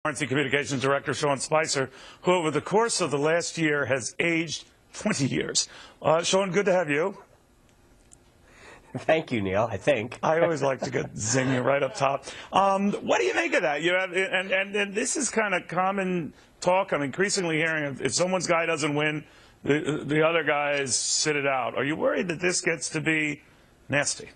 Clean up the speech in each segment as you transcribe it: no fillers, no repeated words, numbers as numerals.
RNC Communications Director Sean Spicer, who over the course of the last year has aged 20 years. Sean, good to have you. Thank you, Neil, I think. I always like to get zing you right up top. What do you think of that? You have, and this is kind of common talk. I'm increasingly hearing if someone's guy doesn't win, the other guys sit it out. Are you worried that this gets to be nasty?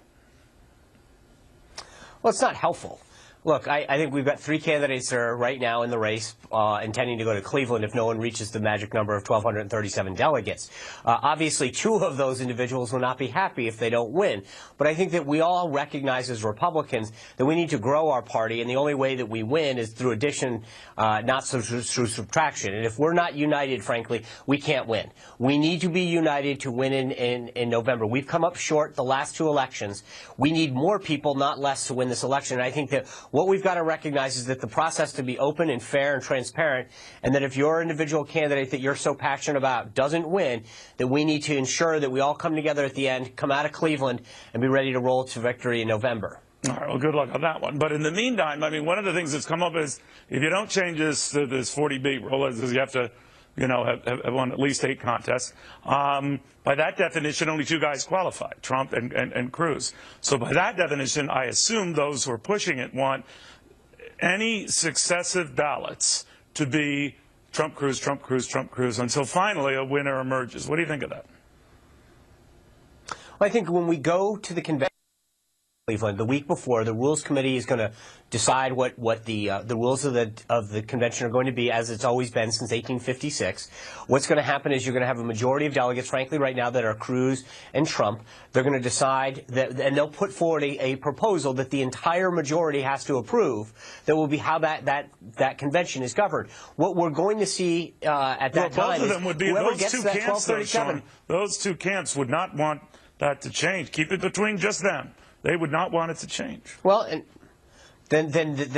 Well, it's not helpful. Look, I think we've got three candidates that are right now in the race intending to go to Cleveland if no one reaches the magic number of 1,237 delegates. Obviously, two of those individuals will not be happy if they don't win. But I think that we all recognize as Republicans that we need to grow our party, and the only way that we win is through addition, not through subtraction. And if we're not united, frankly, we can't win. We need to be united to win in November. We've come up short the last two elections. We need more people, not less, to win this election. And I think that what we've got to recognize is that the process to be open and fair and transparent, and that if your individual candidate that you're so passionate about doesn't win, that we need to ensure that we all come together at the end, come out of Cleveland, and be ready to roll to victory in November. All right, well, good luck on that one. But in the meantime, I mean, one of the things that's come up is if you don't change this 40B rule, is you have to, you know, have won at least 8 contests. By that definition, only 2 guys qualified, Trump and Cruz. So by that definition, I assume those who are pushing it want any successive ballots to be Trump, Cruz, Trump, Cruz, Trump, Cruz, until finally a winner emerges. What do you think of that? Well, I think when we go to the convention, Cleveland, the week before, the Rules Committee is going to decide what the rules of the convention are going to be, as it's always been since 1856. What's going to happen is you're going to have a majority of delegates, frankly, right now that are Cruz and Trump. They're going to decide that, and they'll put forward a proposal that the entire majority has to approve. That will be how that convention is governed. What we're going to see at that time both of them would be whoever those gets two that camps, though, 1237. Sean, those two camps would not want that to change. Keep it between just them. They would not want it to change. Well, and then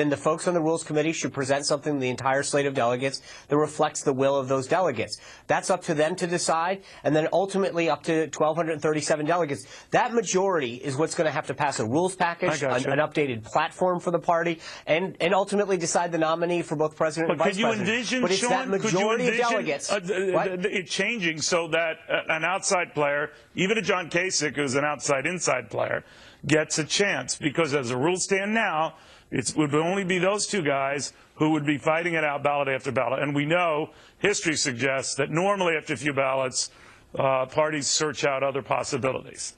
the folks on the Rules Committee should present something to the entire slate of delegates that reflects the will of those delegates. That's up to them to decide, and then ultimately up to 1,237 delegates. That majority is what's going to have to pass a rules package, an updated platform for the party, and ultimately decide the nominee for both president and vice president. But it's that majority of delegates. It changing so that an outside player, even a John Kasich, who's an outside-inside player, gets a chance, because as the rules stand now, it would only be those 2 guys who would be fighting it out ballot after ballot. And we know history suggests that normally after a few ballots, parties search out other possibilities.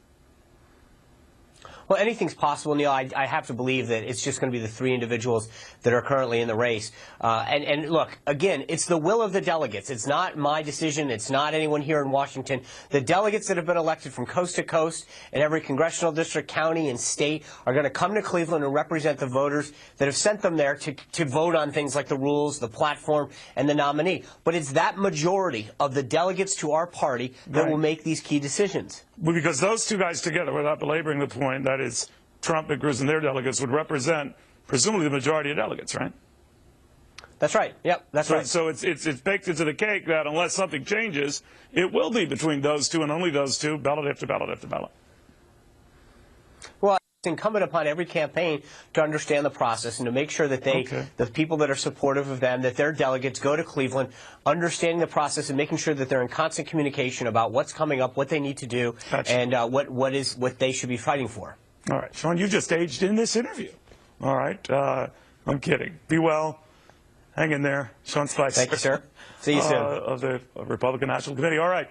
Well, anything's possible, Neil. I have to believe that it's just going to be the 3 individuals that are currently in the race. And look, again, it's the will of the delegates. It's not my decision. It's not anyone here in Washington. The delegates that have been elected from coast to coast in every congressional district, county, and state are going to come to Cleveland and represent the voters that have sent them there to vote on things like the rules, the platform, and the nominee. But it's that majority of the delegates to our party that will make these key decisions. Well, because those 2 guys together, without belaboring the point, that is Trump and Cruz and their delegates, would represent presumably the majority of delegates, right? That's right. Yep, that's right. So it's baked into the cake that unless something changes, it will be between those 2 and only those 2, ballot after ballot after ballot. Well, it's incumbent upon every campaign to understand the process and to make sure that the people that are supportive of them, that their delegates go to Cleveland, understanding the process and making sure that they're in constant communication about what's coming up, what they need to do, and what they should be fighting for. All right, Sean, you just aged in this interview. All right, I'm kidding. Be well. Hang in there. Sean Spicer. Thank you, sir. See you soon. Of the Republican National Committee. All right.